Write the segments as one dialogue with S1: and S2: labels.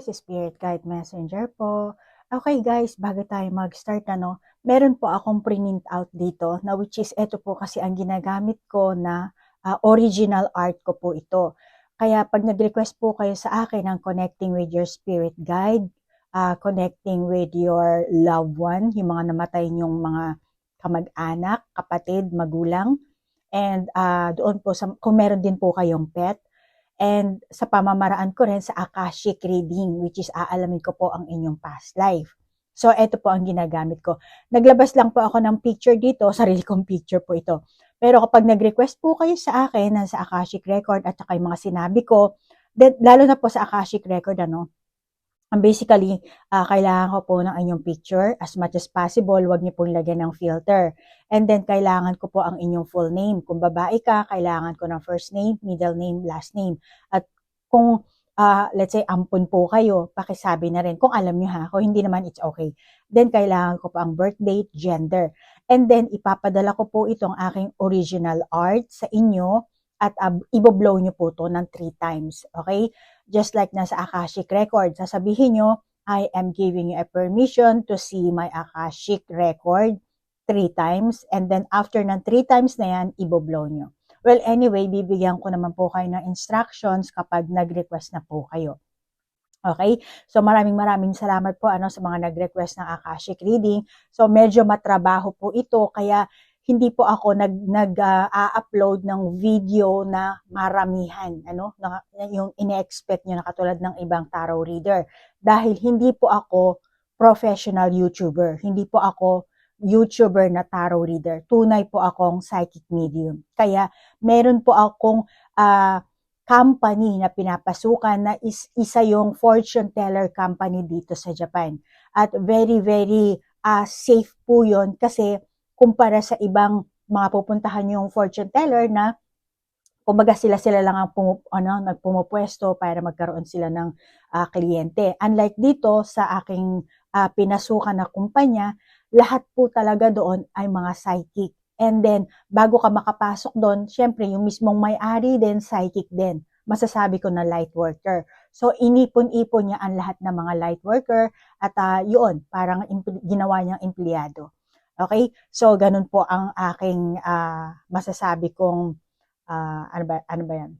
S1: si Spirit Guide Messenger po. Okay guys, bago tayo mag-start meron po akong print out dito na which is ito po kasi ang ginagamit ko na original art ko po ito. Kaya pag nag-request po kayo sa akin ng connecting with your spirit guide, connecting with your loved one, yung mga namatay niyong mga kamag-anak, kapatid, magulang, and doon po kung meron din po kayong pet, and sa pamamaraan ko rin sa Akashic reading, which is aalamin ko po ang inyong past life. So, ito po ang ginagamit ko. Naglabas lang po ako ng picture dito, sarili kong picture po ito. Pero kapag nag-request po kayo sa akin na sa Akashic Record at saka yung mga sinabi ko, lalo na po sa Akashic Record, basically, kailangan ko po ng inyong picture as much as possible. Huwag niyo pong lagyan ng filter. And then, kailangan ko po ang inyong full name. Kung babae ka, kailangan ko ng first name, middle name, last name. At kung, let's say, ampun po kayo, pakisabi na rin. Kung alam niyo ha, kung hindi naman, it's okay. Then, kailangan ko po ang birth date, gender. And then, ipapadala ko po itong aking original art sa inyo at iboblow niyo po to ng 3 times. Okay? Just like nasa Akashic Record, sasabihin nyo, I am giving you a permission to see my Akashic Record 3 times. And then after ng 3 times na yan, iboblow nyo. Well, anyway, bibigyan ko naman po kayo ng instructions kapag nag-request na po kayo. Okay? So maraming salamat po sa mga nag-request ng Akashic reading. So medyo matrabaho po ito kaya hindi po ako nag-upload ng video na maramihan, yung ine-expect nyo na katulad ng ibang tarot reader. Dahil hindi po ako professional YouTuber. Hindi po ako YouTuber na tarot reader. Tunay po akong psychic medium. Kaya meron po akong company na pinapasukan na isa yung fortune teller company dito sa Japan. At very safe po yun kasi kumpara sa ibang mga pupuntahan yung fortune teller na kumbaga sila lang ang nagpumupwesto para magkaroon sila ng kliyente. Unlike dito sa aking pinasukan na kumpanya, lahat po talaga doon ay mga psychic. And then, bago ka makapasok doon, syempre yung mismong may-ari din, psychic din. Masasabi ko na light worker. So, inipon-ipon niya ang lahat ng mga light worker at yun, parang ginawa niyang empleyado. Okay? So, ganun po ang aking masasabi kong, ano ba yan?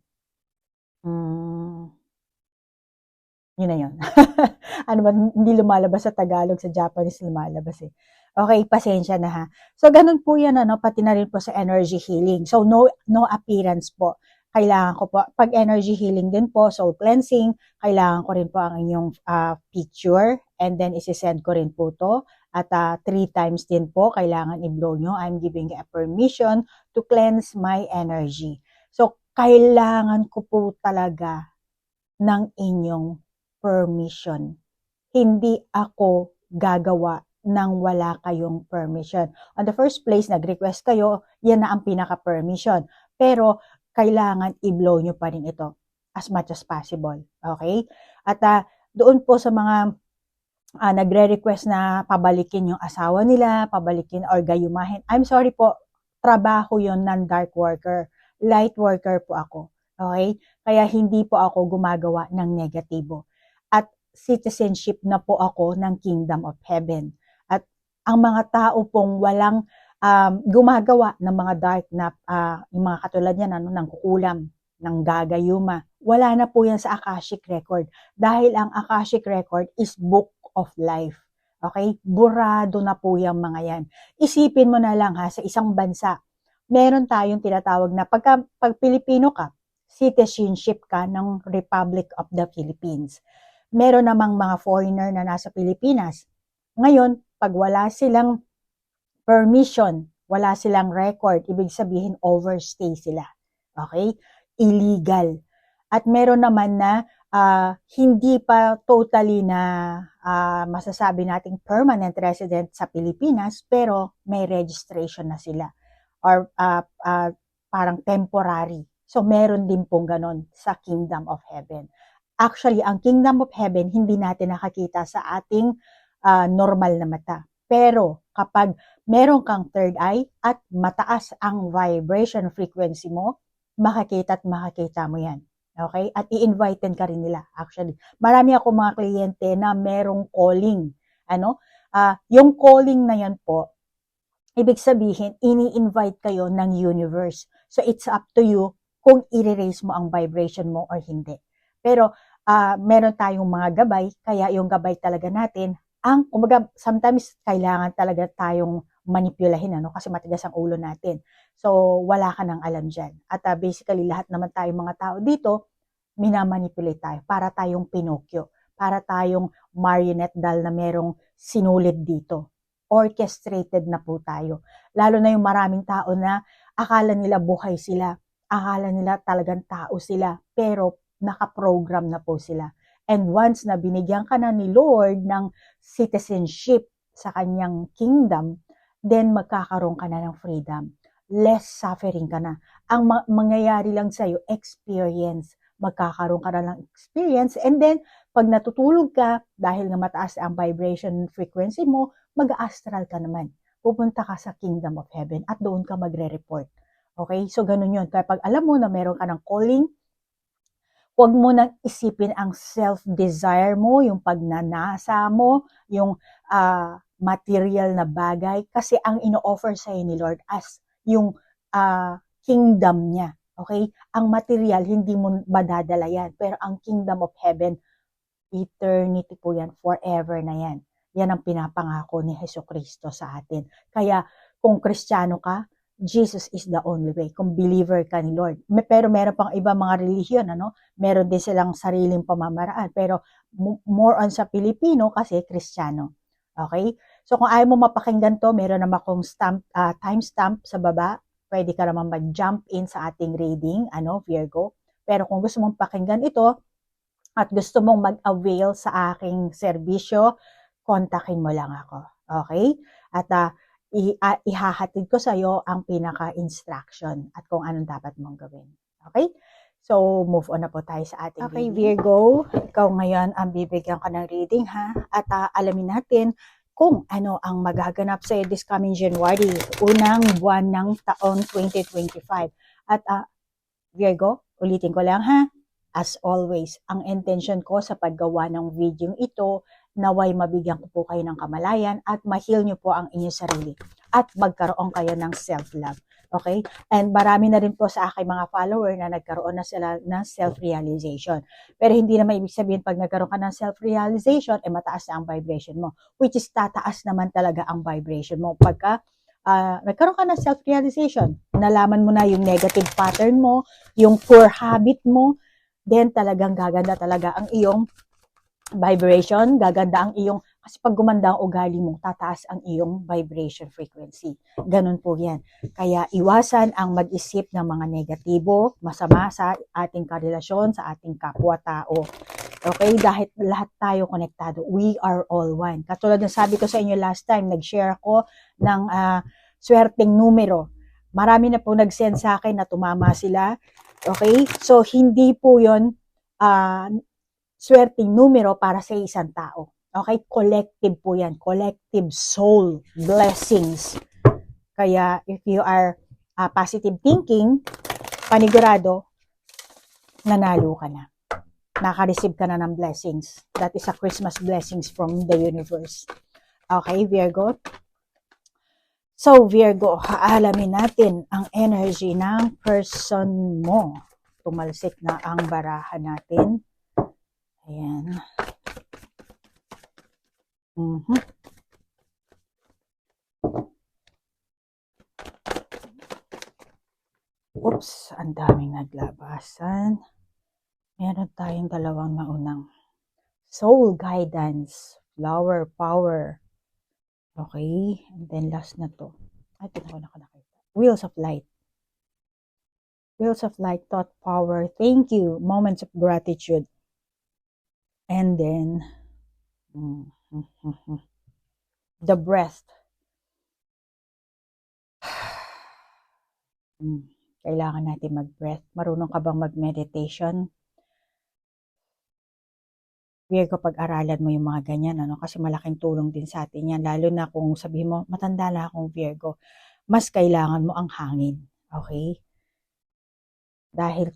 S1: Yun na yun. Ano ba, hindi lumalabas sa Tagalog, sa Japanese lumalabas eh. Okay, pasensya na ha. So, ganun po yan, pati na rin po sa energy healing. So, no appearance po. Kailangan ko po, pag energy healing din po, soul cleansing, kailangan ko rin po ang inyong picture, and then isi-send ko rin po to. At 3 times din po, kailangan i-blow nyo. I'm giving you a permission to cleanse my energy. So, kailangan ko po talaga ng inyong permission. Hindi ako gagawa nang wala kayong permission. On the first place, nag-request kayo, yan na ang pinaka-permission. Pero, kailangan i-blow nyo pa rin ito as much as possible. Okay? At doon po sa mga nagre-request na pabalikin yung asawa nila, pabalikin or gayumahin. I'm sorry po, trabaho yon ng dark worker. Light worker po ako. Okay? Kaya hindi po ako gumagawa ng negatibo. At citizenship na po ako ng Kingdom of Heaven. At ang mga tao pong walang gumagawa ng mga dark na, yung mga katulad yan, ng kukulam, ng gagayuma, wala na po yan sa Akashic Record. Dahil ang Akashic Record is book of life. Okay? Burado na po yung mga yan. Isipin mo na lang sa isang bansa, meron tayong tinatawag na pag Pilipino ka, citizenship ka ng Republic of the Philippines. Meron namang mga foreigner na nasa Pilipinas. Ngayon, pag wala silang permission, wala silang record, ibig sabihin overstay sila. Okay? Illegal. At meron naman na hindi pa totally na masasabi nating permanent resident sa Pilipinas, pero may registration na sila. Or parang temporary. So, meron din pong ganon sa Kingdom of Heaven. Actually, ang Kingdom of Heaven, hindi natin nakakita sa ating normal na mata. Pero, kapag meron kang third eye at mataas ang vibration frequency mo, makakita at makakita mo yan. Okay? At i-invite ka rin nila. Actually, marami ako mga kliyente na merong calling. Ano? Yung calling na yan po, ibig sabihin, ini-invite kayo ng universe. So, it's up to you kung i-raise mo ang vibration mo or hindi. Pero, meron tayong mga gabay, kaya yung gabay talaga natin, kumbaga, sometimes kailangan talaga tayong manipulahin, ano, kasi matigas ang ulo natin. So, wala ka nang alam dyan. At basically, lahat naman tayong mga tao dito, minamanipulate tayo. Para tayong Pinocchio. Para tayong marionette doll na merong sinulid dito. Orchestrated na po tayo. Lalo na yung maraming tao na akala nila buhay sila. Akala nila talagang tao sila. Pero nakaprogram na po sila. And once na binigyan ka na ni Lord ng citizenship sa kanyang kingdom, then magkakaroon ka na ng freedom. Less suffering ka na. Ang mangyayari lang sa'yo, experience. Magkakaroon ka na ng experience. And then, pag natutulog ka, dahil nga mataas ang vibration frequency mo, mag-astral ka naman. Pupunta ka sa kingdom of heaven at doon ka magre-report. Okay? So, ganun yun. Kaya pag alam mo na meron ka ng calling, huwag mo nang isipin ang self-desire mo, yung pagnanasa mo, yung material na bagay, kasi ang ino-offer sa'yo ni Lord as yung kingdom niya. Okay? Ang material, hindi mo madadala yan. Pero ang kingdom of heaven, eternity po yan, forever na yan. Yan ang pinapangako ni Jesucristo sa atin. Kaya kung Kristiyano ka, Jesus is the only way. Kung believer ka ni Lord. Pero meron pang iba mga relihiyon, ano? Meron din silang sariling pamamaraan. Pero more on sa Pilipino kasi Kristiyano. Okay? So kung ayaw mo mapakinggan to, meron naman akong timestamp sa baba. Pwede ka naman mag-jump in sa ating reading, Virgo. Pero kung gusto mong pakinggan ito, at gusto mong mag-avail sa aking serbisyo, kontakin mo lang ako. Okay? At ihahatid ko sa iyo ang pinaka-instruction at kung anong dapat mong gawin. Okay? So, move on na po tayo sa ating reading. Virgo, ikaw ngayon ang bibigyan ka ng reading, ha? At alamin natin kung ano ang magaganap sa iyo this coming January, unang buwan ng taon 2025. At Virgo, ulitin ko lang, ha? As always, ang intention ko sa paggawa ng video ito, naway mabigyan ko po kayo ng kamalayan at ma-heal nyo po ang inyong sarili at magkaroon kayo ng self-love. Okay? And marami na rin po sa aking mga follower na nagkaroon na sila ng self-realization. Pero hindi naman ibig sabihin pag nagkaroon ka ng self-realization, mataas na ang vibration mo. Which is tataas naman talaga ang vibration mo. Pagka nagkaroon ka ng self-realization, nalaman mo na yung negative pattern mo, yung poor habit mo, then talagang gaganda talaga ang iyong vibration, gaganda ang iyong, kasi pag gumanda ang ugali mo, tataas ang iyong vibration frequency. Ganun po yan. Kaya iwasan ang mag-isip ng mga negatibo, masama sa ating karelasyon, sa ating kapwa-tao. Okay? Dahil lahat tayo konektado. We are all one. Katulad ng sabi ko sa inyo last time, nag-share ako ng swerteng numero. Marami na po nag-send sa akin na tumama sila. Okay? So, hindi po yun swerteng numero para sa isang tao. Okay? Collective po yan. Collective soul blessings. Kaya, if you are positive thinking, panigurado, nanalo ka na. Naka-receive ka na ng blessings. That is a Christmas blessings from the universe. Okay, Virgo? So, Virgo, alamin natin ang energy ng person mo. Tumalsik na ang barahan natin. Ayan. Oops, ang daming naglabasan. Meron tayong dalawang naunang. Soul guidance, flower power. Okay, and then last na to. Ay, nakakita. Wheels of light. Wheels of light, thought power, thank you, moments of gratitude. And then, the breath. Kailangan natin mag-breath. Marunong ka bang mag-meditation? Virgo, pag-aralan mo yung mga ganyan, kasi malaking tulong din sa atin yan. Lalo na kung sabihin mo, matanda na akong Virgo, mas kailangan mo ang hangin. Okay? Dahil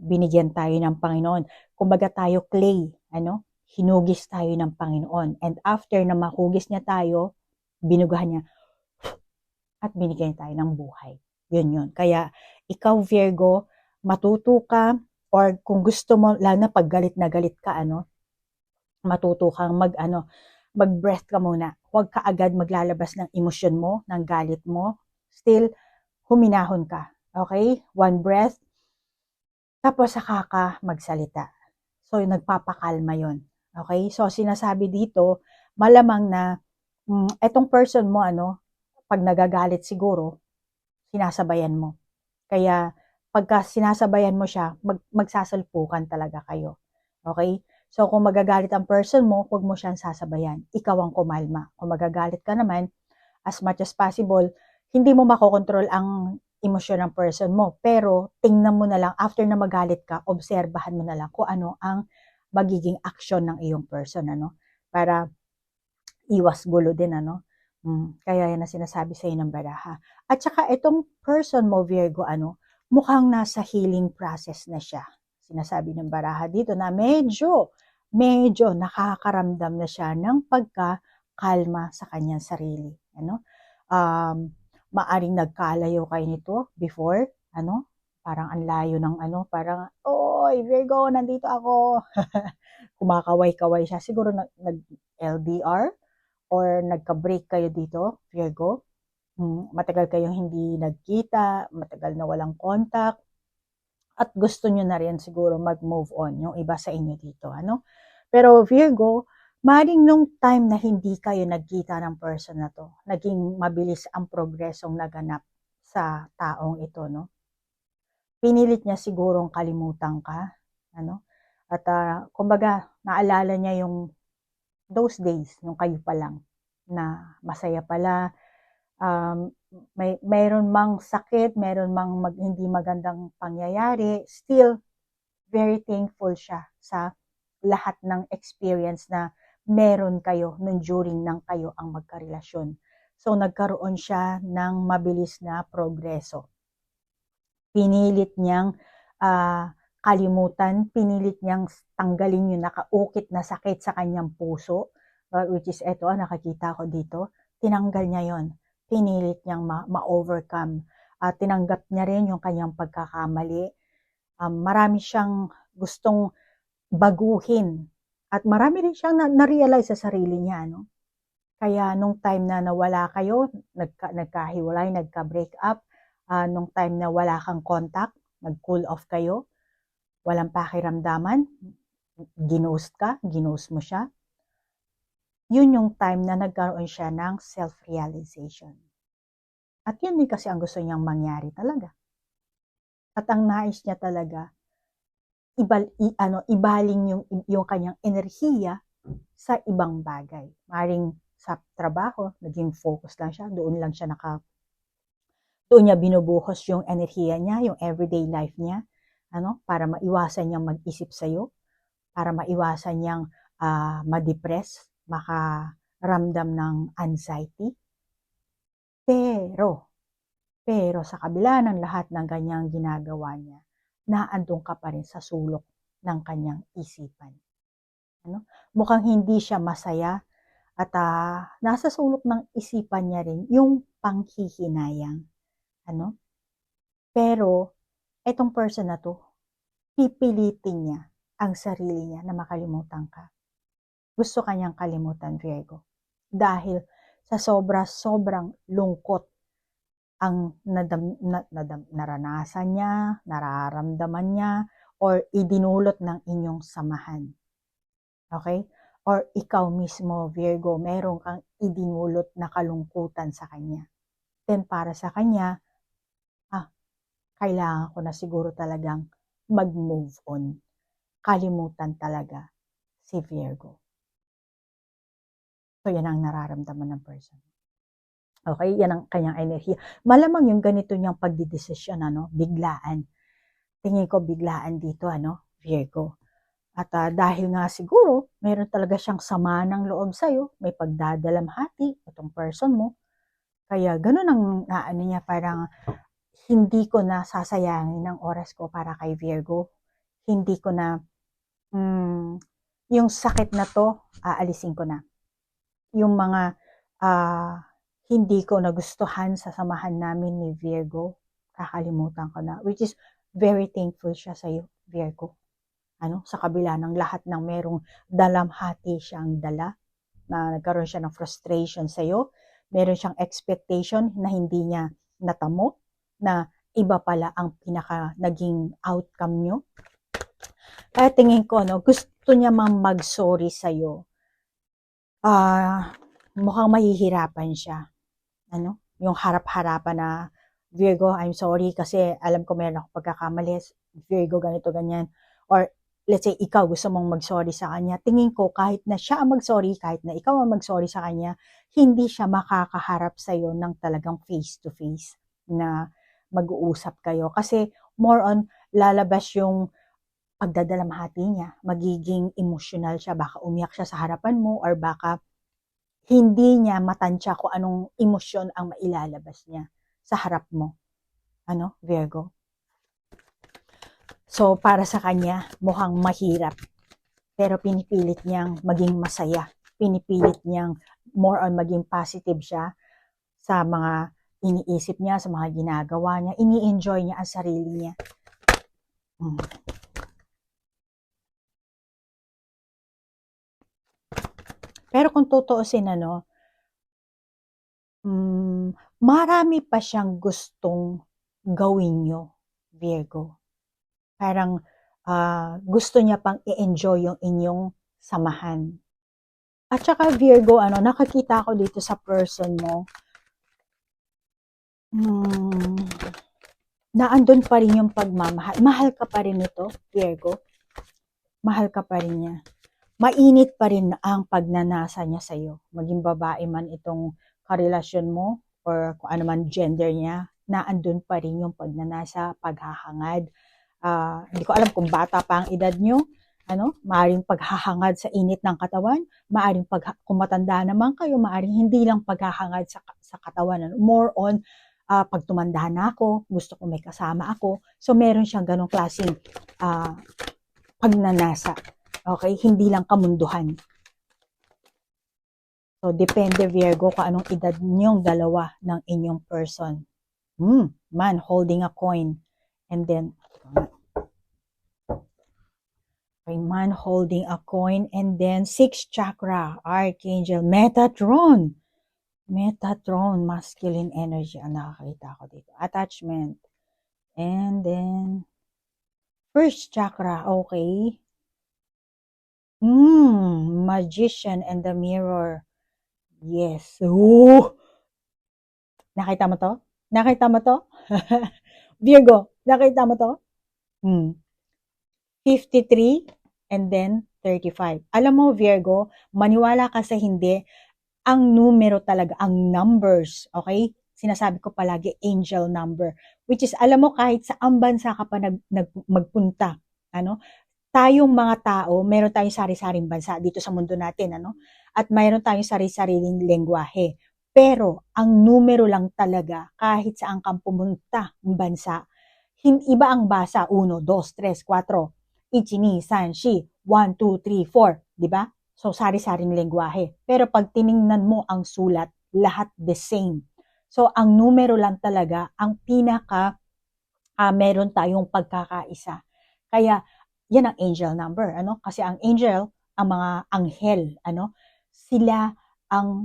S1: binigyan tayo ng Panginoon. Kumbaga tayo clay, hinugis tayo ng Panginoon. And after na mahugis niya tayo, binugahan niya, at binigyan tayo ng buhay. Yun. Kaya, ikaw Virgo, matuto ka, or kung gusto mo, lalo na pag galit na galit ka, matuto kang mag-breath ka muna. Huwag ka agad maglalabas ng emosyon mo, ng galit mo. Still, huminahon ka. Okay? One breath. Tapos saka ka magsalita. So, nagpapakalma yon. Okay? So, sinasabi dito, malamang na etong person mo, pag nagagalit siguro, sinasabayan mo. Kaya, pagka sinasabayan mo siya, magsasalpukan talaga kayo. Okay? So, kung magagalit ang person mo, huwag mo siyang sasabayan. Ikaw ang kumalma. Kung magagalit ka naman, as much as possible, hindi mo makokontrol ang emosyon ng person mo. Pero, tingnan mo na lang, after na magalit ka, obserbahan mo na lang kung ano ang magiging action ng iyong person, para iwas gulo din, Kaya yan na sinasabi sa ng baraha. At saka itong person mo, Virgo, mukhang nasa healing process na siya. Sinasabi ng baraha dito na medyo nakakaramdam na siya ng pagkakalma sa kanyang sarili. Maaring nagkalayo kayo nito before, parang ang layo ng parang, oy, Virgo, nandito ako. Kumakaway-kaway siya. Siguro nag-LDR or nagka-break kayo dito, Virgo. Matagal kayong hindi nagkita, matagal na walang contact, at gusto nyo na rin siguro mag-move on, yung iba sa inyo dito, Pero Virgo, maring nung time na hindi kayo nagkita ng person na to, naging mabilis ang progresong naganap sa taong ito, Pinilit niya sigurong kalimutan ka, At kumbaga, naalala niya yung those days, nung kayo pa lang, na masaya pala, mayroon mang sakit, mayroon mang hindi magandang pangyayari, still, very thankful siya sa lahat ng experience na meron kayo nung during ng kayo ang magkarelasyon. So, nagkaroon siya ng mabilis na progreso. Pinilit niyang kalimutan, pinilit niyang tanggalin yung nakaukit na sakit sa kanyang puso, which is ito, nakakita ko dito, tinanggal niya yon. Pinilit niyang ma-overcome. Tinanggap niya rin yung kanyang pagkakamali. Marami siyang gustong baguhin. At marami rin siyang na-realize sa sarili niya. Kaya nung time na nawala kayo, nagkahiwalay, nagka-break up, nung time na wala kang contact, nag-cool off kayo, walang pakiramdaman, ginost mo siya, yun yung time na nagkaroon siya ng self-realization. At yun din kasi ang gusto niyang mangyari talaga. At ang nais niya talaga, ibaling yung kanyang enerhiya sa ibang bagay. Maring sa trabaho, naging focus lang siya, doon niya binubuhos yung enerhiya niya, yung everyday life niya, para maiwasan niyang mag-isip sa'yo, para maiwasan niyang ma-depress, makaramdam ng anxiety. Pero sa kabila ng lahat ng kanyang ginagawa niya, naandun ka pa rin sa sulok ng kanyang isipan. Mukhang hindi siya masaya at nasa sulok ng isipan niya rin yung panghihinayang. Pero, etong person na to, pipilitin niya ang sarili niya na makalimutan ka. Gusto kanyang kalimutan, Virgo. Dahil sa sobrang lungkot ang naranasan niya, nararamdaman niya, or idinulot ng inyong samahan. Okay? Or ikaw mismo, Virgo, meron kang idinulot na kalungkutan sa kanya. Then para sa kanya, kailangan ko na siguro talagang mag-move on. Kalimutan talaga si Virgo. So, yan ang nararamdaman ng person. Okay? Yan ang kanyang enerhiya. Malamang yung ganito niyang pagdidesisyon, biglaan. Tingin ko biglaan dito, Virgo. At dahil nga siguro, meron talaga siyang sama ng loob sa'yo, may pagdadalamhati itong person mo. Kaya ganun ang niya, parang hindi ko na sasayangin ng oras ko para kay Virgo. Hindi ko na, yung sakit na to, aalisin ko na. Yung mga hindi ko nagustuhan sa samahan namin ni Virgo, kakalimutan ko na. Which is, very thankful siya sa'yo, Virgo. Sa kabila ng lahat ng merong dalamhati siyang dala, na nagkaroon siya ng frustration sa'yo, meron siyang expectation na hindi niya natamo, na iba pala ang pinaka naging outcome nyo. Kaya tingin ko, gusto niya mang mag-sorry sa'yo. Mukhang mahihirapan siya. Yung harap-harapan na, Virgo, I'm sorry kasi alam ko meron akong pagkakamali. Virgo, ganito, ganyan. Or let's say, ikaw gusto mong mag-sorry sa kanya. Tingin ko, kahit na siya ang mag-sorry, kahit na ikaw ang mag-sorry sa kanya, hindi siya makakaharap sa'yo ng talagang face-to-face na mag-uusap kayo. Kasi more on, lalabas yung pagdadalamhati niya. Magiging emotional siya. Baka umiyak siya sa harapan mo or baka hindi niya matansya kung anong emosyon ang mailalabas niya sa harap mo. Virgo? So, para sa kanya, mukhang mahirap. Pero pinipilit niyang maging masaya. Pinipilit niyang more on maging positive siya sa mga iniisip niya, sa mga ginagawa niya. Ini-enjoy niya ang sarili niya. Pero kung tutuusin, marami pa siyang gustong gawin nyo, Virgo. Parang gusto niya pang i-enjoy yung inyong samahan. At saka Virgo, nakakita ko dito sa person mo, na andun pa rin yung pagmamahal. Mahal ka pa rin ito, Virgo. Mahal ka pa rin niya. Mainit pa rin ang pagnanasa niya sa'yo. Maging babae man itong karelasyon mo or kung ano man gender niya, na andun pa rin yung pagnanasa, paghahangad. Hindi ko alam kung bata pa ang edad nyo, maaring paghahangad sa init ng katawan, maaring kung matanda naman kayo, maaring hindi lang paghahangad sa katawan. More on, pag tumanda na ako, gusto ko may kasama ako. So, meron siyang ganong klaseng pagnanasa. Okay? Hindi lang kamunduhan. So, depende, Virgo, kung anong edad niyong dalawa ng inyong person. Man holding a coin. And then, okay, man holding a coin. And then, 6th chakra, Archangel, Metatron. Metatron, masculine energy. Ang nakakita ko dito. Attachment. And then, 1st chakra, okay. Magician and the mirror. Yes. Ooh. Nakita mo to? Nakita mo to? Virgo, nakita mo to? 53 and then 35. Alam mo, Virgo, maniwala ka sa hindi, ang numero talaga, ang numbers, okay? Sinasabi ko palagi, angel number. Which is, alam mo, kahit sa bansa ka pa magpunta, tayong mga tao, meron tayong sari-saring bansa dito sa mundo natin, at mayroon tayong sari-sariling lengguwahe. Pero, ang numero lang talaga, kahit saan kang pumunta ng bansa, iba ang basa, 1, 2, 3, 4, 1, 2, 3, 4, 1, 2, 3, 4, di ba? So, sari-saring lengguwahe. Pero pag tiningnan mo ang sulat, lahat the same. So, ang numero lang talaga, ang pinaka, meron tayong pagkakaisa. Kaya, yan ang angel number, Kasi ang angel, ang mga anghel, sila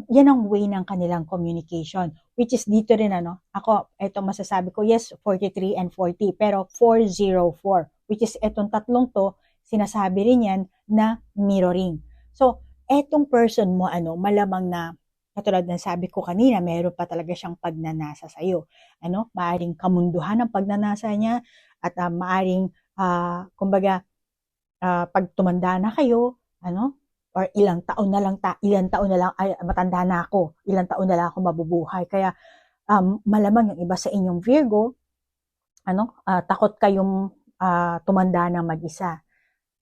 S1: yan ang way ng kanilang communication, which is dito rin, ako, eto masasabi ko, yes, 43 and 40, pero 404, which is etong tatlong to, sinasabi rin yan na mirroring. So, etong person mo, malamang na, katulad ng sabi ko kanina, meron pa talaga siyang pagnanasa sa'yo. Maaring kamunduhan ang pagnanasa niya, at maaring, kumbaga, pag tumanda na kayo, or ilang taon na lang, ay matanda na ako, ilang taon na lang ako mabubuhay. Kaya, malamang yung iba sa inyong Virgo, takot kayong tumanda ng mag-isa.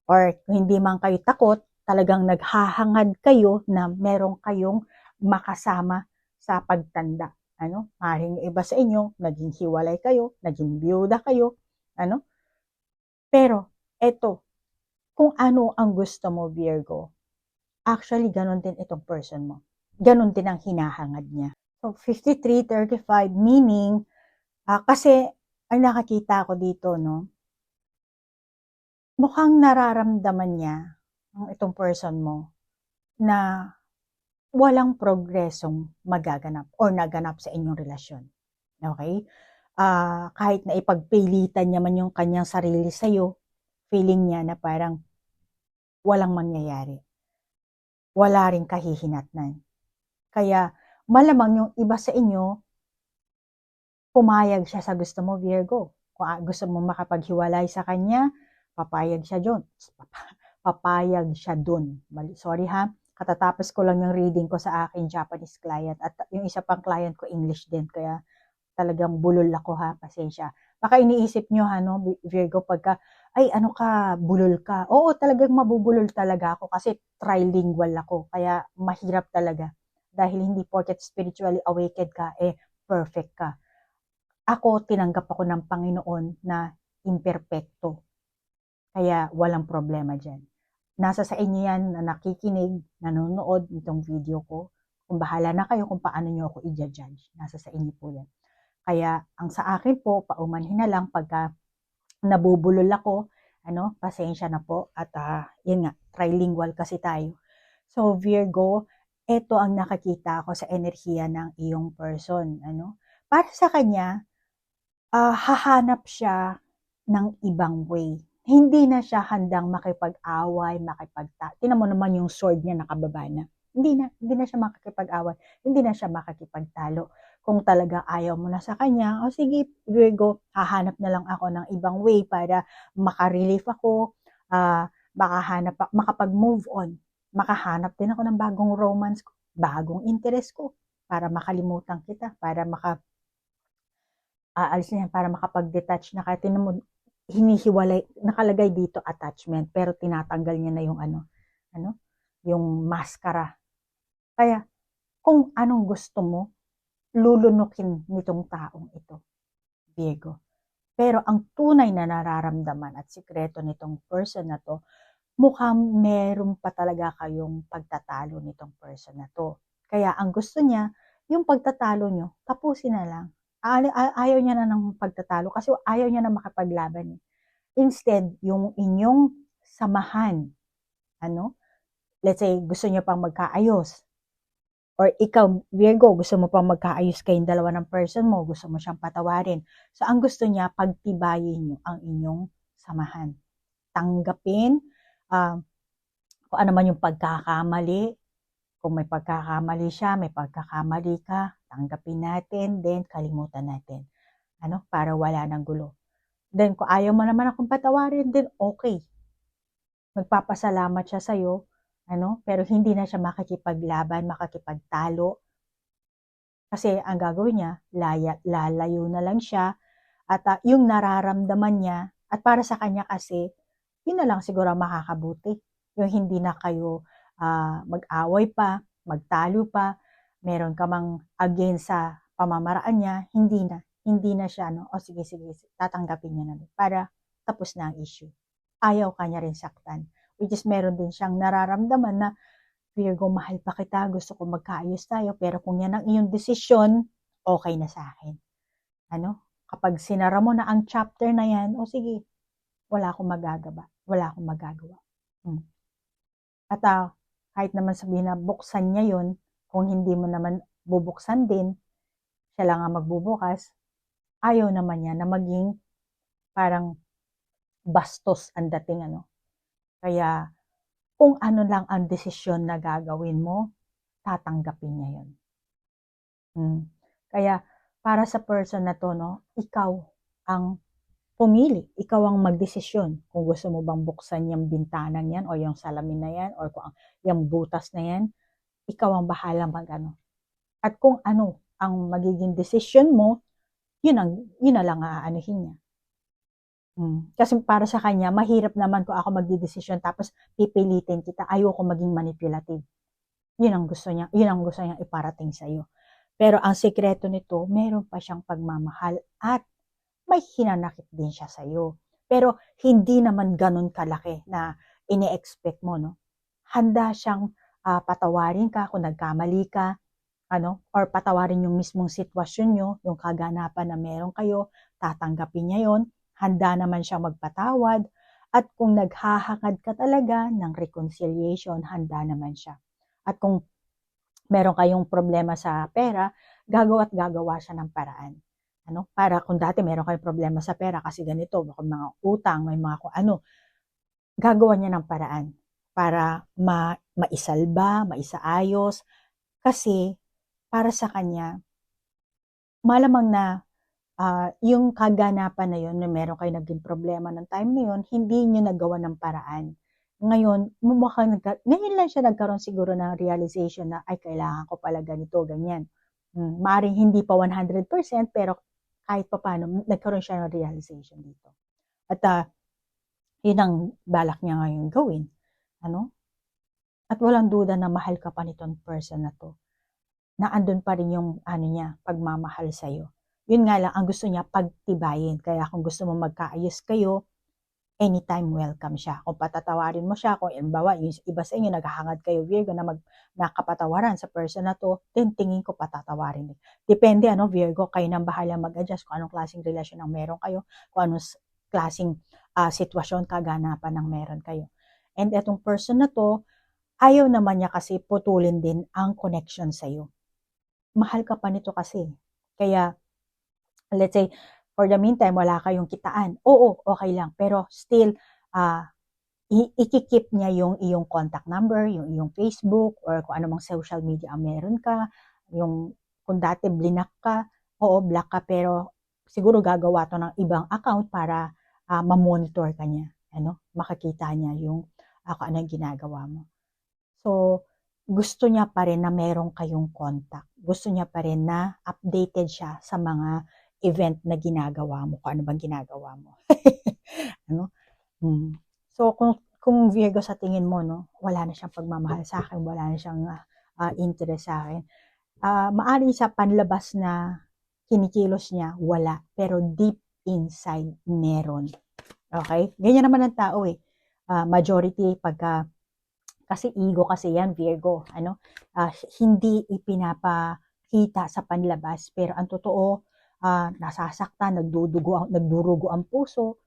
S1: Or hindi man kayo takot, talagang naghahangad kayo na meron kayong makasama sa pagtanda. Maaaring iba sa inyo, naging hiwalay kayo, naging biyuda kayo, pero eto, kung ano ang gusto mo, Virgo, actually ganon din itong person mo. Ganon din ang hinahangad niya. So 53-35 meaning, kasi ang nakakita ko dito, mukhang nararamdaman niya itong person mo na walang progresong magaganap or naganap sa inyong relasyon. Okay? Kahit na ipagpilitan niya man yung kanyang sarili sa'yo, feeling niya na parang walang mangyayari. Wala ring kahihinatnan. Kaya malamang yung iba sa inyo, pumayag siya sa gusto mo, Virgo. Kung gusto mo makapaghiwalay sa kanya, papayag siya dun. Papayag siya dun. Sorry ha, katatapos ko lang yung reading ko sa aking Japanese client at yung isa pang client ko English din, kaya talagang bulol ako ha, pasensya. Baka iniisip nyo Virgo, pagka, ay ano ka, bulol ka. Oo, talagang mabubulol talaga ako kasi trilingual ako, kaya mahirap talaga. Dahil hindi porket spiritually awakened ka, perfect ka. Ako, tinanggap ako ng Panginoon na imperfecto. Kaya walang problema dyan. Nasa sa inyo yan na nakikinig, nanonood nitong video ko. Kung bahala na kayo kung paano nyo ako i-judge. Nasa sa inyo po yan. Kaya ang sa akin po, paumanhin na lang pagka nabubulol ako, pasensya na po. At yun nga, trilingual kasi tayo. So Virgo, ito ang nakakita ko sa enerhiya ng iyong person. Para sa kanya, hahanap siya ng ibang way. Hindi na siya handang makipag-away, tinan mo naman yung sword niya nakababa na. Hindi na siya makikipag-away, hindi na siya makikipagtalo. Kung talaga ayaw mo na sa kanya, o sige Virgo, hahanap na lang ako ng ibang way para makarelief ako, makapag-move on. Makahanap din ako ng bagong romance ko, bagong interest ko, para makalimutan kita, para aalis niya para makapag-detach na, kahit hinihiwalay, nakalagay dito attachment, pero tinatanggal niya na yung yung maskara. Kaya, kung anong gusto mo, lulunukin nitong taong ito, Virgo. Pero ang tunay na nararamdaman at sikreto nitong person na to, mukhang meron pa talaga kayong pagtatalo nitong person na to. Kaya ang gusto niya, yung pagtatalo nyo, tapusin na lang. Ayaw niya na ng pagtatalo kasi ayaw niya na makapaglaban. Instead, yung inyong samahan, let's say, gusto niyo pang magkaayos. Or ikaw, Virgo, gusto mo pang magkaayos kayong dalawa ng person mo, gusto mo siyang patawarin. So, ang gusto niya, pagtibayin niyo ang inyong samahan. Tanggapin kung ano man yung pagkakamali. Kung may pagkakamali siya, may pagkakamali ka, tanggapin natin, then kalimutan natin. Para wala ng gulo. Then, kung ayaw mo naman akong patawarin, then okay. Magpapasalamat siya sa'yo, pero hindi na siya makikipaglaban, makikipagtalo. Kasi ang gagawin niya, lalayo na lang siya, at yung nararamdaman niya, at para sa kanya kasi, yun na lang siguro makakabuti. Yung hindi na kayo mag-away pa, magtalo pa, meron ka mang against sa pamamaraan niya, hindi na siya, sige, tatanggapin niya na para tapos na ang issue. Ayaw ka niya rin saktan. Which is meron din siyang nararamdaman na, Virgo, mahal pa kita, gusto ko magkaayos tayo, pero kung yan ang iyong desisyon, okay na sa akin. Kapag sinara mo na ang chapter na yan, sige, wala akong magagawa. At kahit naman sabihin na buksan niya yun, kung hindi mo naman bubuksan din, siya lang ang magbubukas, ayaw naman niya na maging parang bastos ang dating. Kaya kung ano lang ang desisyon na gagawin mo, tatanggapin niya yun. Kaya para sa person na to, ikaw ang pumili, ikaw ang magdesisyon kung gusto mo bang buksan yung bintanang yan o yung salamin na yan o kung yung butas na yan, ikaw ang bahala At kung ano ang magiging desisyon mo, yun na lang aanuhin niya. Kasi para sa kanya, mahirap naman kung ako magdidesisyon tapos pipilitin kita, ayoko maging manipulative. Yun ang gusto niya iparating sa iyo. Pero ang sikreto nito, meron pa siyang pagmamahal at may hinanakit din siya sa'yo. Pero hindi naman ganun kalaki na ini-expect mo, no? Handa siyang patawarin ka kung nagkamali ka, or patawarin yung mismong sitwasyon nyo, yung kaganapan na meron kayo, tatanggapin niya yon, handa naman siyang magpatawad, at kung naghahangad ka talaga ng reconciliation, handa naman siya. At kung meron kayong problema sa pera, gagawa at gagawa siya ng paraan. Para kung dati meron kayong problema sa pera kasi ganito, kung mga utang, may mga kung ano, gagawa niya ng paraan para maisalba, maisaayos, kasi para sa kanya, malamang na yung kaganapan na yun, na meron kayo naging problema ng time na yun, hindi nyo nagawa ng paraan. Ngayon, ngayon lang siya nagkaroon siguro ng realization na, ay, kailangan ko pala ganito, ganyan. Maring hindi pa 100%, pero kahit pa paano, nagkaroon siya ng realization dito. At yun ang balak niya ngayon gawin. At walang duda na mahal ka pa nitong person na to, na andun pa rin yung niya, pagmamahal sa'yo. Yun nga lang, ang gusto niya pagtibayin. Kaya kung gusto mo magkaayos kayo, anytime welcome siya. Kung patatawarin mo siya, kung imbawa, yung iba sa inyo, naghahangad kayo, Virgo, na nakapatawaran sa person na to, then tingin ko patatawarin. Depende, Virgo, kayo nang bahala mag-adjust kung anong klaseng relasyon ang meron kayo, kung anong klaseng sitwasyon, kaganapan ang meron kayo. And etong person na to, ayaw naman niya kasi putulin din ang connection sa'yo. Mahal ka pa nito kasi. Kaya, let's say, for the meantime, wala kayong kitaan. Oo, okay lang. Pero still, ikikip niya yung iyong contact number, yung iyong Facebook, or kung anumang social media ang meron ka. Yung, kung dati blinak ka, oo, black ka, pero siguro gagawa to ng ibang account para ma-monitor ka niya. Makakita niya yung ano yung ginagawa mo. So, gusto niya pa rin na meron kayong contact. Gusto niya pa rin na updated siya sa mga event na ginagawa mo, kung ano bang ginagawa mo. So, kung Virgo sa tingin mo, wala na siyang pagmamahal sa akin, wala na siyang interest sa akin, maaari sa panlabas na kinikilos niya, wala. Pero deep inside, meron. Okay? Ganyan naman ang tao eh. Majority, kasi ego kasi yan, Virgo. Hindi ipinapakita sa panlabas, pero ang totoo, nasasaktan, nagdurugo ang puso,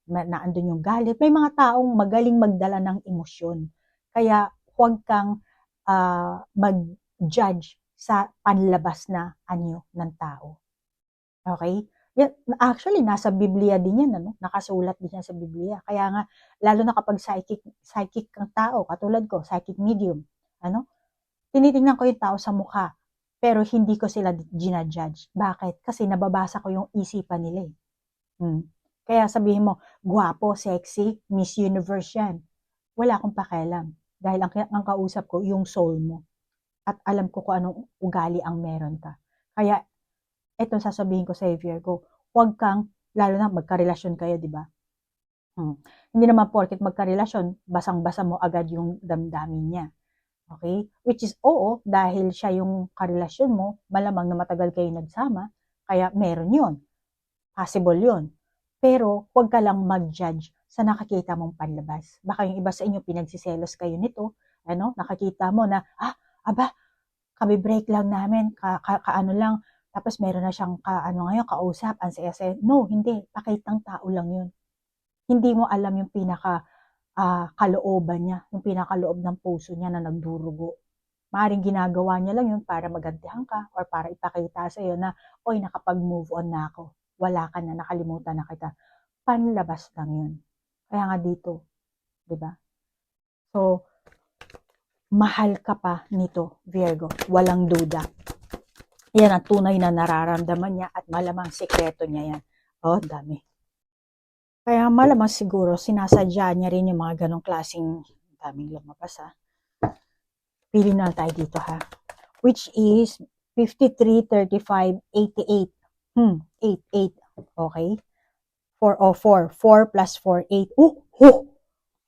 S1: naandun yung galit. May mga taong magaling magdala ng emosyon. Kaya huwag kang mag-judge sa panlabas na anyo ng tao. Okay? Actually, nasa Biblia din yan, nakasulat din yan sa Biblia. Kaya nga, lalo na kapag psychic ang tao, katulad ko, psychic medium, tinitingnan ko yung tao sa mukha, pero hindi ko sila ginajudge. Bakit? Kasi nababasa ko yung isipan nila. Kaya sabihin mo, gwapo, sexy, Miss Universe yan. Wala akong pakialam. Dahil ang kausap ko, yung soul mo. At alam ko kung anong ugali ang meron ka. Kaya, ito sasabihin ko sa Virgo, huwag kang, lalo na magkarelasyon kayo, di ba? Hindi naman porket magkarelasyon, basang-basa mo agad yung damdamin niya. Okay? Which is, oo, dahil siya yung karelasyon mo, malamang na matagal kayo nagsama, kaya meron yun. Possible yun. Pero, huwag ka lang mag-judge sa nakakita mong panlabas. Baka yung iba sa inyo, pinagsiselos kayo nito, nakakita mo na, kami break lang namin, kaano lang, tapos meron na siyang kausap, ang saya-saya. No, hindi. Pakitang tao lang yun. Hindi mo alam yung kalooban niya, yung pinakaloob ng puso niya na nagdurugo. Maaaring ginagawa niya lang yun para magantihan ka or para ipakita sa iyo na, oy, nakapag-move on na ako. Wala ka na, nakalimutan na kita. Panlabas lang yun. Kaya nga dito, di ba? So, mahal ka pa nito, Virgo. Walang duda. Yan ang tunay na nararamdaman niya at malamang sekreto niya yan. Dami. Kaya malamang siguro sinasadya niya rin yung mga ganong klaseng daming lumabas Pili na tayo dito Which is 53, 35, 88. 88. Okay? 404. 4 plus 4, 8.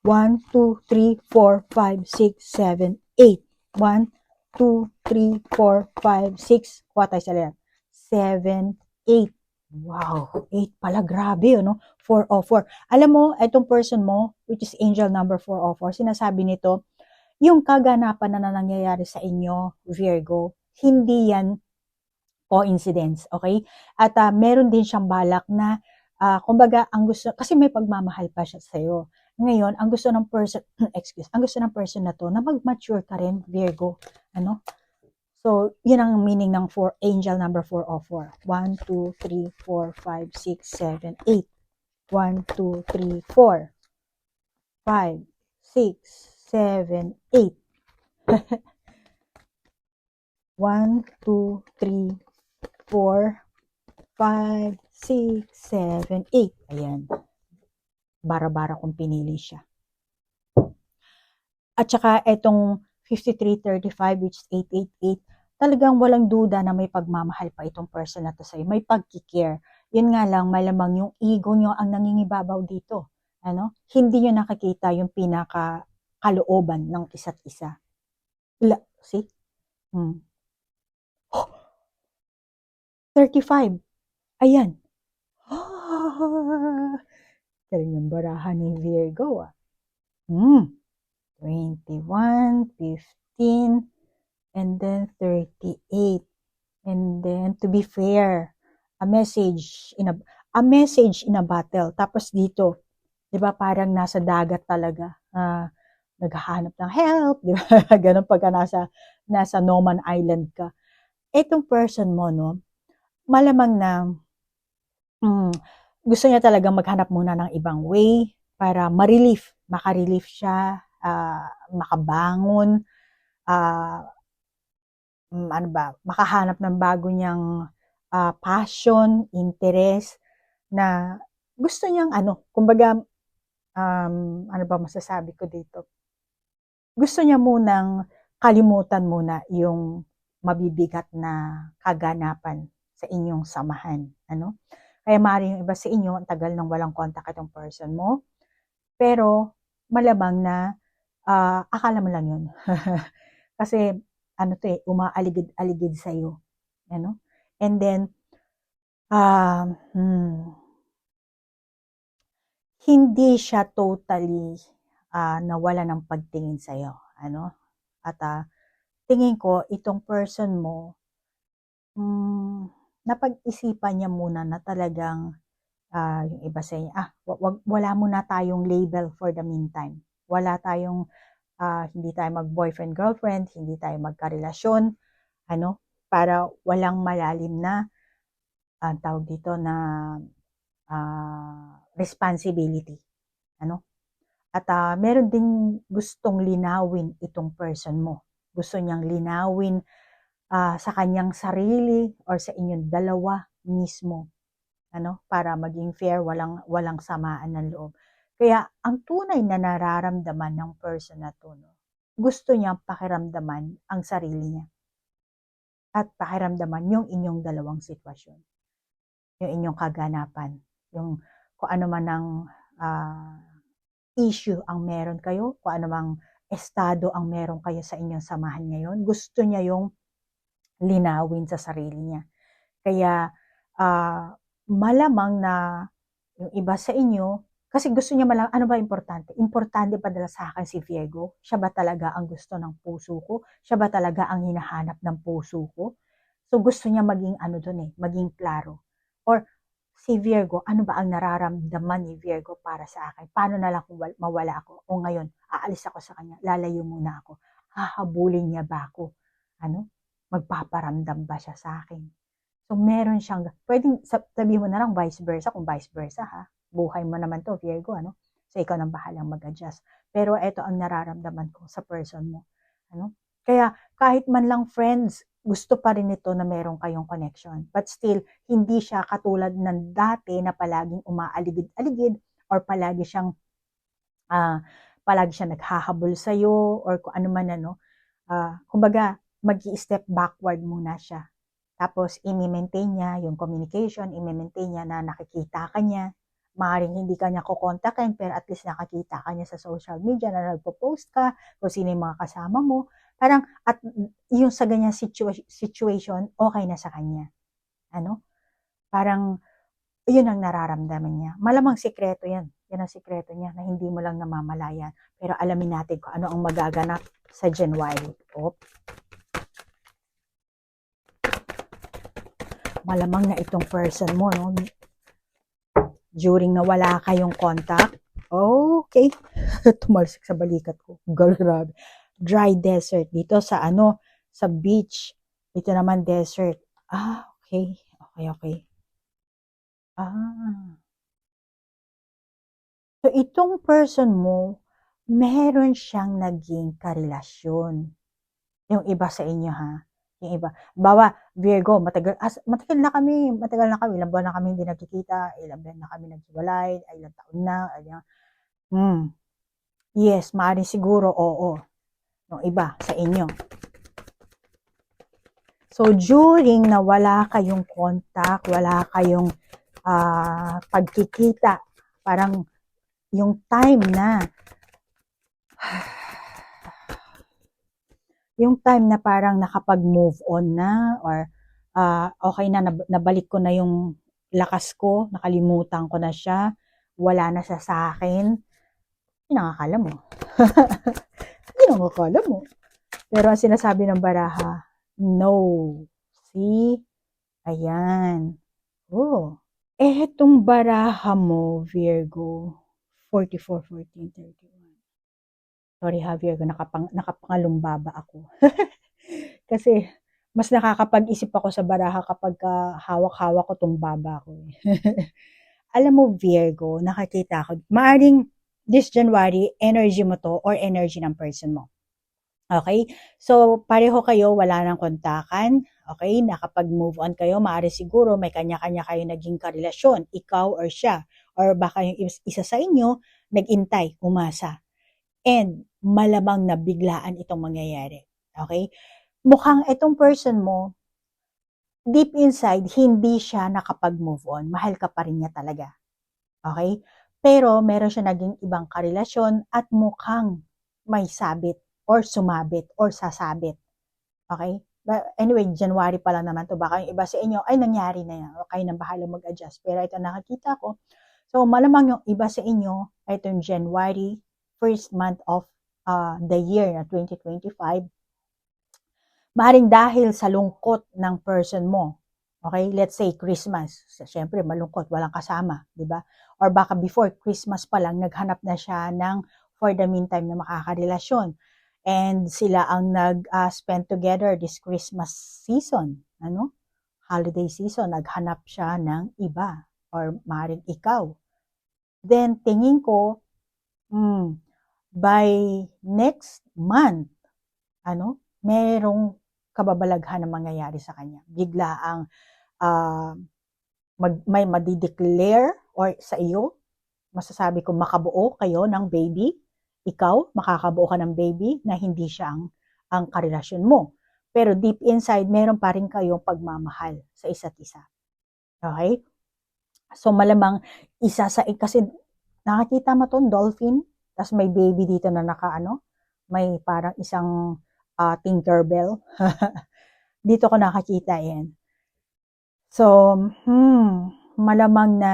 S1: 1, 2, 3, 4, 5, 6, 7, 8. 1, 2, 3, 4, 5, 6. Kuha tayo sa lahat. 7, 8. Wow, 8 pala. Grabe, ano? 404. Alam mo, itong person mo, which is angel number 404, sinasabi nito, yung kaganapan na nangyayari sa inyo, Virgo, hindi yan coincidence, okay? At meron din siyang balak na, kumbaga, ang gusto, kasi may pagmamahal pa siya sa'yo. Ngayon, ang gusto ng person, ang gusto ng person na to, na mag-mature ka rin, Virgo. Ano? So, yun ang meaning ng angel number 404. 1, 2, 3, 4, 5, 6, 7, 8. 1, 2, 3, 4, 5, 6, 7, 8. 1, 2, 3, 4, 5, 6, 7, 8. Ayan. Bara-bara kung pinili siya. At saka itong 5335, which is 888, talagang walang duda na may pagmamahal pa itong person na to sa'yo. May pagkikare. Yun nga lang, malamang yung ego nyo ang nangingibabaw dito. Ano? Hindi nyo nakikita yung pinaka-kalooban ng isa't isa. See? 35. Ayan. Galing ng barahan ni Virgo, 21, 15, and then 38. And then, to be fair, a message in a battle. Tapos dito, 'di ba, parang nasa dagat talaga. Naghahanap ng help, 'di ba? Ganun pagka nasa Noman Island ka. Etong person mo, no, malamang na gusto niya talagang maghanap muna ng ibang way para makarelief siya, makabangon, makahanap ng bago niyang passion, interest, na gusto niyang kumbaga, ano ba masasabi ko dito? Gusto niya munang kalimutan muna yung mabibigat na kaganapan sa inyong samahan. Kaya maaaring yung iba sa inyo, ang tagal nang walang contact itong person mo, pero malamang na akala mo lang yun. Kasi umaaligid-aligid sa'yo. And then, hindi siya totally nawala ng pagtingin sa'yo. At tingin ko, itong person mo, napag-isipan niya muna na talagang yung iba sa inyo, wala muna tayong label for the meantime. Wala tayong, hindi tayo mag-boyfriend, girlfriend, hindi tayo magkarelasyon, para walang malalim na, tawag dito na, responsibility. At meron din gustong linawin itong person mo. Gusto niyang linawin sa kanyang sarili or sa inyong dalawa mismo. Para maging fair, walang samaan ng loob. Kaya ang tunay na nararamdaman ng person na to, gusto niyang pakiramdaman ang sarili niya. At pakiramdaman yung inyong dalawang sitwasyon. Yung inyong kaganapan. Yung kung ano man ang issue ang meron kayo, kung ano mang estado ang meron kayo sa inyong samahan ngayon, gusto niya yung linawin sa sarili niya. Kaya malamang na yung iba sa inyo, kasi gusto niya ano ba importante? Importante pa dala sa akin si Virgo? Siya ba talaga ang gusto ng puso ko? Siya ba talaga ang hinahanap ng puso ko? So gusto niya maging maging klaro. Or si Virgo, ano ba ang nararamdaman ni Virgo para sa akin? Paano na lang kung mawala ako? O ngayon, aalis ako sa kanya, lalayo muna ako. Hahabulin niya ba ako? Magpaparamdam ba siya sa akin? So, meron siyang, pwedeng sabihin mo na lang vice versa, kung vice versa ha. Buhay mo naman to, Virgo, So, ikaw nang bahalang mag-adjust. Pero ito ang nararamdaman ko sa person mo. Kaya, kahit man lang friends, gusto pa rin ito na meron kayong connection. But still, hindi siya katulad ng dati na palaging umaaligid-aligid or palagi siyang naghahabol sa'yo or kung ano man kumbaga, mag-i-step backward muna siya. Tapos, i-maintain niya yung communication, i-maintain niya na nakikita ka niya. Maaaring hindi ka niya kukontakin, pero at least nakakita ka niya sa social media na nagpo-post ka, kung sino yung mga kasama mo. Parang, at yung sa ganyang situation, okay na sa kanya. Ano? Parang, yun ang nararamdaman niya. Malamang sikreto yan. Yan ang sikreto niya na hindi mo lang namamalayan. Pero alamin natin kung ano ang magaganap sa January. Malamang na itong person mo, no? During na wala kayong contact. Okay. Tumalsik sa balikat ko. Grabe. Dry desert. Dito sa sa beach. Dito naman desert. Okay. Okay. So, itong person mo, meron siyang naging karelasyon. Yung iba sa inyo, ha? Yung iba. Bawa, Virgo, matagal na kami, ilang buwan na kami hindi nagkikita, ilang buwan na kami naghiwalay, ilang taon na, Yes, maaaring siguro, oo. Yung iba sa inyo. So, during na wala kayong contact, wala kayong pagkikita, parang yung time na parang nakapag-move on na or okay na, nabalik ko na yung lakas ko, nakalimutan ko na siya, wala na siya sa akin. Hindi nakakala mo. Hindi nakakala mo. Pero ang sinasabi ng baraha, no. See? Ayan. Oh. Etong baraha mo, Virgo, 44, 14, 31. Sorry ha, Virgo, nakapangalumbaba ako. Kasi, mas nakakapag-isip ako sa baraha kapag hawak-hawak ko tong baba ko. Alam mo, Virgo, nakakita ko, maaring this January, energy mo to or energy ng person mo. Okay? So, pareho kayo, wala nang kontakan. Okay? Nakapag-move on kayo, maaari siguro may kanya-kanya kayo naging karelasyon, ikaw or siya. Or baka yung isa sa inyo, nag-intay, umasa. And malamang na biglaan itong mangyayari. Okay? Mukhang itong person mo, deep inside, hindi siya nakapag-move on. Mahal ka pa rin niya talaga. Okay? Pero meron siya naging ibang karelasyon at mukhang may sabit or sumabit or sasabit. Okay? But anyway, January pa lang naman to. Baka yung iba sa inyo, ay nangyari na yan. Okay, nang bahala mag-adjust. Pero ito nakakita ko. So, malamang yung iba sa inyo, ito yung January, first month of the year na 2025, maaaring dahil sa lungkot ng person mo. Okay? Let's say Christmas. Siyempre, malungkot, walang kasama, di ba? Or baka before Christmas pa lang, naghanap na siya ng for the meantime na makakarelasyon. And sila ang nag-spend together this Christmas season. Holiday season. Naghanap siya ng iba. Or maaaring ikaw. Then, tingin ko, by next month, merong kababalaghan na mangyayari sa kanya. Bigla ang may madideclare or sa iyo, masasabi ko makabuo kayo ng baby, ikaw, makakabuo ka ng baby na hindi siya ang karelasyon mo. Pero deep inside, meron pa rin kayong pagmamahal sa isa't isa. Okay? So malamang kasi nakakita mo itong dolphin, tapos may baby dito na may parang isang Tinkerbell. Dito ko nakakita yan. So, malamang na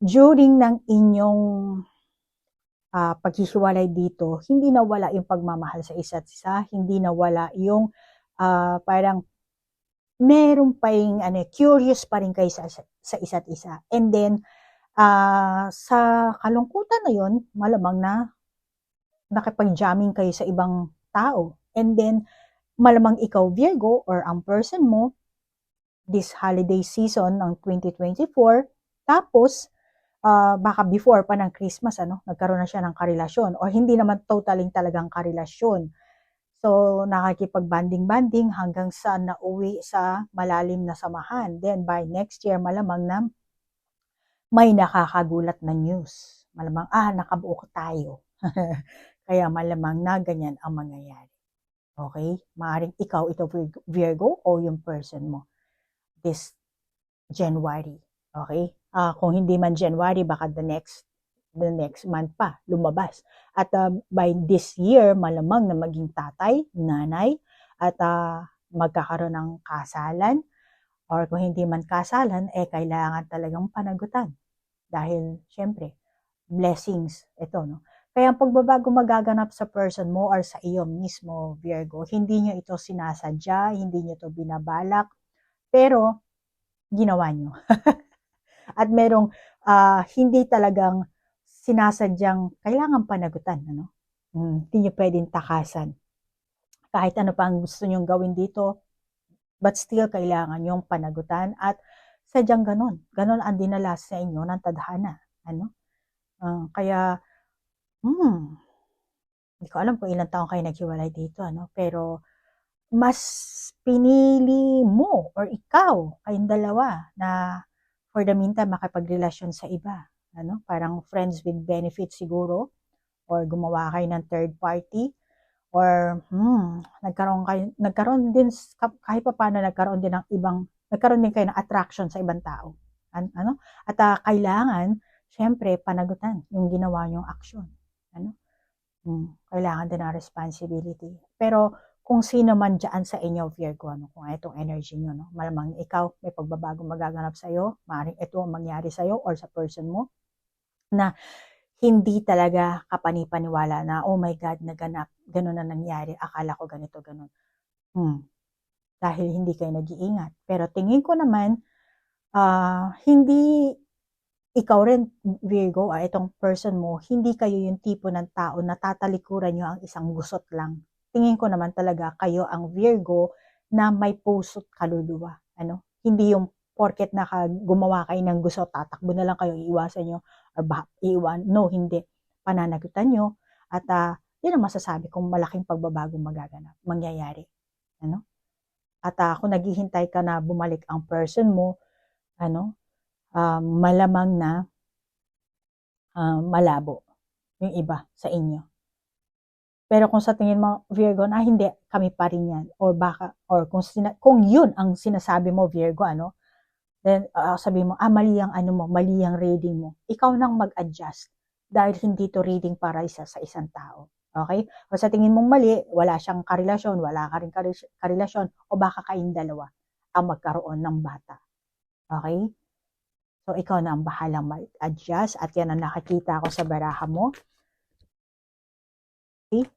S1: during ng inyong paghihiwalay dito, hindi nawala yung pagmamahal sa isa't isa, hindi nawala yung parang meron pa yung curious pa rin kayo sa isa't isa. And then, sa kalungkutan na yun, malamang na nakipag-jamming kayo sa ibang tao. And then, malamang ikaw, Virgo, or ang person mo, this holiday season ng 2024, tapos, baka before pa ng Christmas, nagkaroon na siya ng karelasyon, or hindi naman totaling talagang karelasyon. So, nakikipag-banding-banding hanggang sa nauwi sa malalim na samahan. Then, by next year, malamang na may nakakagulat na news. Malamang, nakabuo tayo. Kaya malamang na ganyan ang mangyayari. Okay? Maaaring ikaw, ito Virgo, o yung person mo. This January. Okay? Kung hindi man January, baka the next the next month pa, lumabas. At by this year, malamang na maging tatay, nanay, at magkakaroon ng kasalan, or kung hindi man kasalan, kailangan talagang panagutan. Dahil, syempre, blessings, ito, no? Kaya ang pagbabago magaganap sa person mo or sa iyo mismo, Virgo, hindi nyo ito sinasadya, hindi nyo ito binabalak, pero ginawa nyo. At merong hindi talagang sinasadyang kailangan panagutan. Ano? Hindi nyo pwedeng takasan. Kahit ano pa ang gusto nyong gawin dito, but still kailangan yung panagutan at sadyang ganun. Ganun ang dinala sa inyo ng tadhana. Ano? Kaya, hindi ko alam kung ilang taong kayo naghiwalay dito, ano? Pero, mas pinili mo or ikaw, kayong dalawa, na for the meantime, makipagrelasyon sa iba. Ano? Parang friends with benefits siguro, or gumawa kayo ng third party, or nagkaroon din, kahit pa paano nagkaroon din kayo ng attraction sa ibang tao. Ano? At kailangan, syempre, panagutan yung ginawa nyong aksyon. Ano? Kailangan din ng responsibility. Pero, kung sino man dyan sa inyo, Virgo, ano, kung itong energy nyo, no? Malamang ikaw, may pagbabago magaganap sa'yo, maaaring ito ang mangyari sa'yo or sa person mo, na hindi talaga kapanipaniwala na, oh my God, naganap, ganun na nangyari, akala ko ganito, ganun. Dahil hindi kayo nag-iingat. Pero tingin ko naman, hindi ikaw rin, Virgo, itong person mo, hindi kayo yung tipo ng tao na tatalikuran nyo ang isang gusot lang. Tingin ko naman talaga kayo ang Virgo na may puso't kaluluwa. Ano? Hindi yung porket gumawa kayo ng gusto, tatakbo na lang kayo, iiwasan nyo, or iiwan. No, hindi. Pananagutan nyo. At yun ang masasabi kung malaking pagbabago mangyayari. Ano? At kung naghihintay ka na bumalik ang person mo, malamang na malabo yung iba sa inyo. Pero kung sa tingin mo, Virgo, hindi, kami pa rin yan. Or kung yun ang sinasabi mo, Virgo, then sabi mo, mali ang mali ang reading mo. Ikaw nang mag-adjust dahil hindi to reading para sa isang tao. Okay? O sa tingin mong mali, wala siyang karelasyon, wala ka rin karelasyon, o baka kayong dalawa ang magkaroon ng bata. Okay? So, ikaw na ang bahalang mag-adjust at yan ang nakakita ko sa baraha mo. Okay?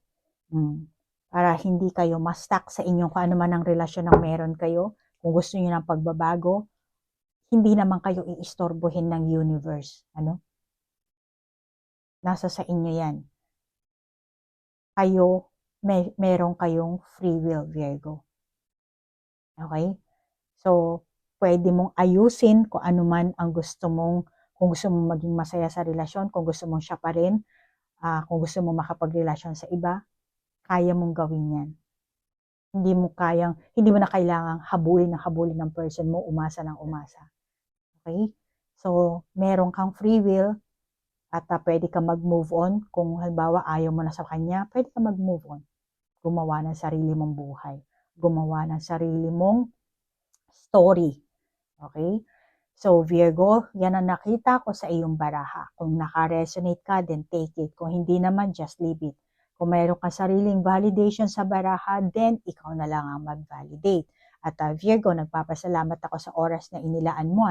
S1: Para hindi kayo ma-stuck sa inyong kung ano man ang relasyon ng meron kayo. Kung gusto niyo ng pagbabago, hindi naman kayo iistorbohin ng universe. Ano? Nasa sa inyo yan. Kayo, meron kayong free will, Virgo. Okay? So, pwede mong ayusin kung ano man ang kung gusto mong maging masaya sa relasyon, kung gusto mong siya pa rin, kung gusto mong makapagrelasyon sa iba, kaya mong gawin yan. Hindi mo na kailangang habulin ng person mo, umasa ng umasa. Okay? So, meron kang free will at pwede ka mag-move on. Kung halimbawa ayaw mo na sa kanya, pwede ka mag-move on. Gumawa ng sarili mong buhay. Gumawa ng sarili mong story. Okay? So, Virgo, yan ang nakita ko sa iyong baraha. Kung naka-resonate ka, then take it. Kung hindi naman, just leave it. Kung mayroon kang sariling validation sa baraha, then ikaw na lang ang mag-validate. At Virgo, nagpapasalamat ako sa oras na inilaan mo.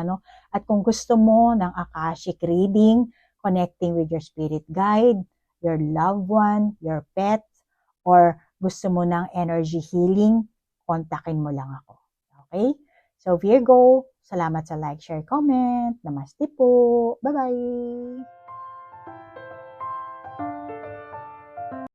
S1: At kung gusto mo ng Akashic reading, connecting with your spirit guide, your loved one, your pet, or gusto mo ng energy healing, kontakin mo lang ako. Okay? So Virgo, salamat sa like, share, comment. Namaste po. Bye-bye!